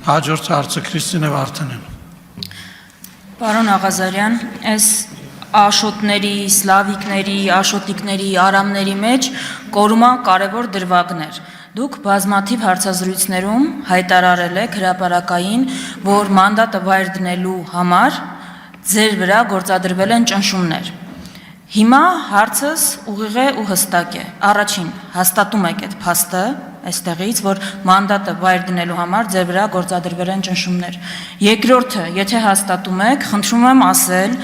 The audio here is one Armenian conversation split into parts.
Հաջորդ հարցը Քրիստինե Վարդանյան։ Պարոն Աղազարյան, այս աշոտների, սլավիկների, աշոտիկների, արամների մեջ կորուման կարևոր դրվագներ։ Դուք բազմաթիվ հարցազրույցներում հայտարարել եք հրապարակային, որ մանդատը վայր դնելու համար ձեր վրա գործադրվել են ճնշումներ։ Հիմա հարցս ուղիղ է ու հստակ է։ Առաջին, հաստատում եք այդ փաստը այստեղից, որ մանդատը վայր դնելու համար ձեր վրա գործադրվել են ճնշումներ։ Երկրորդը, եթե հաստատում եք, խնդրում եմ ասել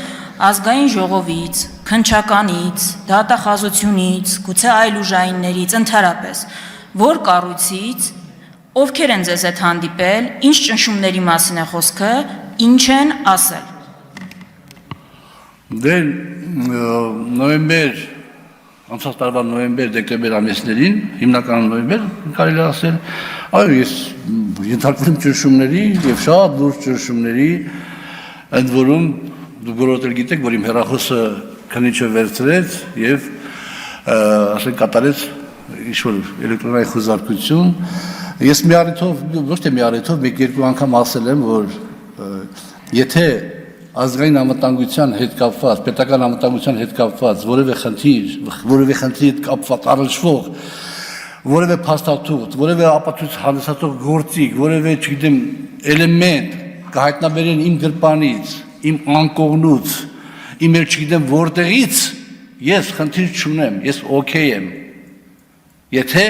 ազգային ժողովից, քննչականից, դատախազությունից, գուցե այլ ուժայիններից, ընդհանրապես, որ կառույցից, ովքեր են ձեզ հետ հանդիպել, ինչ ճնշումների մասին է խոսքը, ինչ են ասել։ Դե նոյեմբեր, անցած տարվա նոյեմբեր, դեկտեմբեր ամիսներին, հիմնականում նոյեմբեր, կարելի է ասել, այո, ես ենթարկվել եմ ճնշումների եւ շատ լուրջ ճնշումների, ընդ որում դուք բոլորդ էլ գիտեք, որ իմ հեռախոսը քննիչը վերցրեց եւ ասենք կատարեց ինչ-որ էլեկտրոնային խոզարկություն։ Ես մի առիթով, ոչ թե մի առիթով, մեկ-երկու անգամ ասել եմ, որ եթե ազգային անվտանգության հետ կապված, պետական անվտանգության հետ կապված որևէ խնդրի հետ կապված առնչվող, որևէ փաստաթուղթ, որևէ ապացույց հանդիսացող գործիք, որևէ, չգիտեմ, էլեմենտ կհայտնաբերեն իմ գրպանից, իմ անկողնուց, իմ էլ չգիտեմ որտեղից, ես խնդիր չունեմ, ես օքեյ եմ, եթե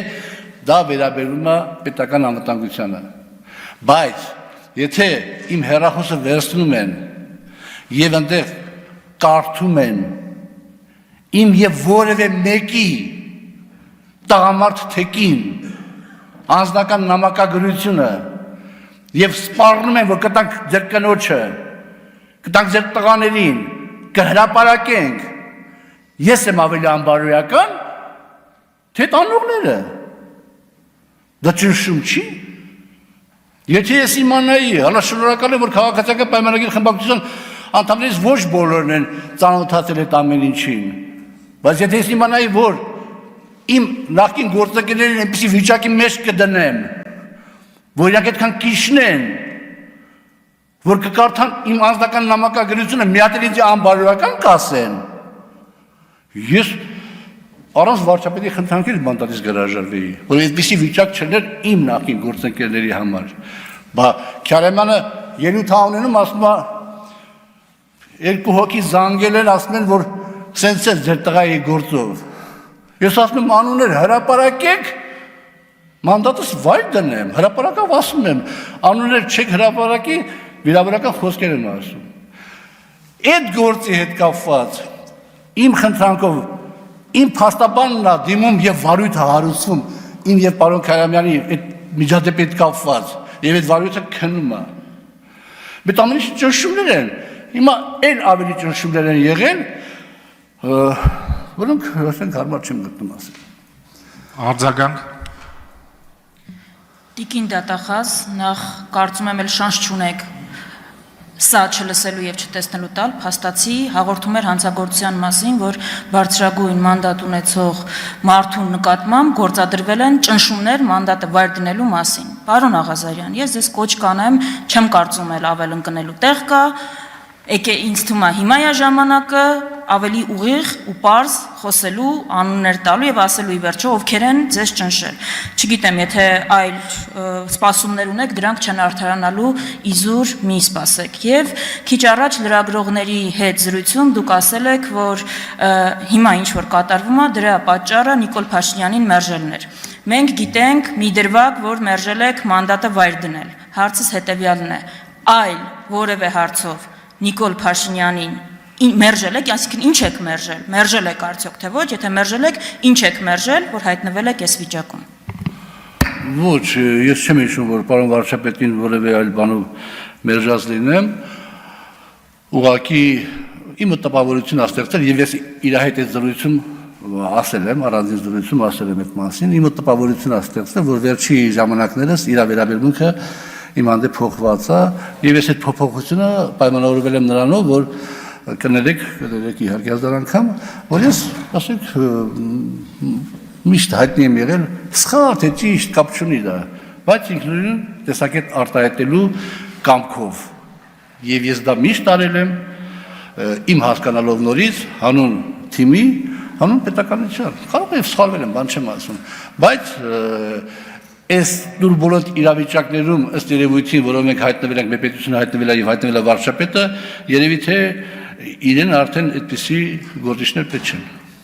դա վերաբերում է պետական անվտանգությանը, բայց եթե իմ հեռախոսը վերցնում են եւ այնտեղ կարդում են իմ եւ որևէ մեկի տղամարդ թեկին անձնական նամակագրությունը եւ սպառնում են, որ կտանք ձեր կնոջը, կտանք ձեր տղաներին, կհրապարակենք, ես եմ ավելի անբարոյական, թե տանողները, դա ճնշում չի։ Եթե ես իմանայի, շնորհակալ եմ, որ քաղաքացիական պայմանագիր խմբակցության անդամներից ոչ բոլորն են ծանոթացել այդ ամեն ինչին, բայց եթե ես իմանայի, որ իմ նախկին գործընկերներին այնպիսի վիճակի մեջ կդնեմ, որ իրանք այդքան կիջնեն, որ կկարդան իմ անձնական նամակագրությունը, մի հատ էլ ինձ անբարոյական կասեն, ես առանց վարչապետի խնդրանքից մանդատից գրաժարվեի, որ այդպիսի վիճակ չլներ իմ նախկին գործընկերների համար։ Բա Քյարեմյանը ելույթ ունենում, ասում է, երկու հոգի զանգել են, ասում են, որ սենց է ձեր տղայի գործով։ Ես ասում եմ, անուններ հրապարակեք, մանդատս վայր դնեմ, հրապարակավ ասում եմ, անուններ չեք հրապարակի, վիրավորական խոսքեր եմ ասում։ Այդ գործի հետ կապված, իմ խնդրանքով, իմ փաստաբանն է դիմում եւ վարույթը հարուցվում, իմ եւ պարոն Քարամյանի այդ միջադեպի հետ կապված, եւ այդ վարույթը քննում է։ Բայց ամեն ինչ ճնշումներ են։ Հիմա այլ ավելի ճնշումներ են եղել, որոնք ասենք հարմար չեմ գտնում ասել։ Արձագանք։ Տիկին դատախազ, նախ կարծում եմ էլ շանս չունեք սա չլսելու եւ չտեսնելու տալ, փաստացի հաղորդում էր հանցագործության մասին, որ բարձրագույն մանդատ ունեցող մարդու նկատմամբ գործադրվել են ճնշումներ մանդատը վայր դնելու մասին։ Պարոն Աղազարյան, ես ձեզ կոչ կանեմ, չեմ կարծում էլ ավել ընկնելու տեղ կա, եկե ինձ թվում է հիմա է ժամանակը ավելի ուղիղ ու պարզ խոսելու, անուններ տալու եւ ասելու ի վերջո ովքեր են ձեզ ճնշել։ Չգիտեմ, եթե այլ սպասումներ ունեք, դրանք չեն արդարանալու, իզուր մի սպասեք։ Եվ քիչ առաջ լրագրողների հետ զրույցում դուք ասել եք, որ հիմա ինչ որ կատարվում է, դրա պատճառը Նիկոլ Փաշինյանին մերժելն էր։ Մենք գիտենք մի դրվագ, որ մերժել եք մանդատը վայր դնել։ Հարցս հետեւյալն է. այլ որևէ հարցով Նիկոլ Փաշինյանին մերժել եք, այսինքն ինչ եք մերժել, մերժել եք արդյոք թե ոչ, եթե մերժել եք, ինչ եք մերժել, որ հայտնվել եք այս վիճակում։ Ոչ, ես չեմ հիշում, որ պարոն վարչապետին որևէ այլ բանով մերժած լինեմ, ուղղակի իմը տպավորություն ստեղծել եւ ես իր հետ այդ զրույցում ասել եմ, առանձին զրույցում ասել եմ այդ մասին, իմը տպավորություն ստեղծել, որ վերջի ժամանակներս իր վերաբերմունքը իմ հանդեպ փոխված է եւ ես այդ փոփոխությունը պայմանավորվել եմ նրանով, որ կներեք իհարկե հազար անգամ, որ ես, ասենք, միշտ հայտնի եմ եղել, սխալ թե ճիշտ կապ չունի դա, բայց ինքնուրույն տեսակետ արտահայտելու կամքով։ Եվ ես դա միշտ արել եմ իմ հասկանալով նորից հանուն թիմի, հանուն պետականության։ Կարող է սխալվել եմ, բան չեմ ասում, բայց այս դուր բոլոր իրավիճակներում ըստ երևույթին, որով մենք հայտնվել ենք, մեր պետությունը հայտնվել է եւ հայտնվել է վարչապետը, երևի թե իրեն արդեն այդպիսի գործիչներ պետք չեն։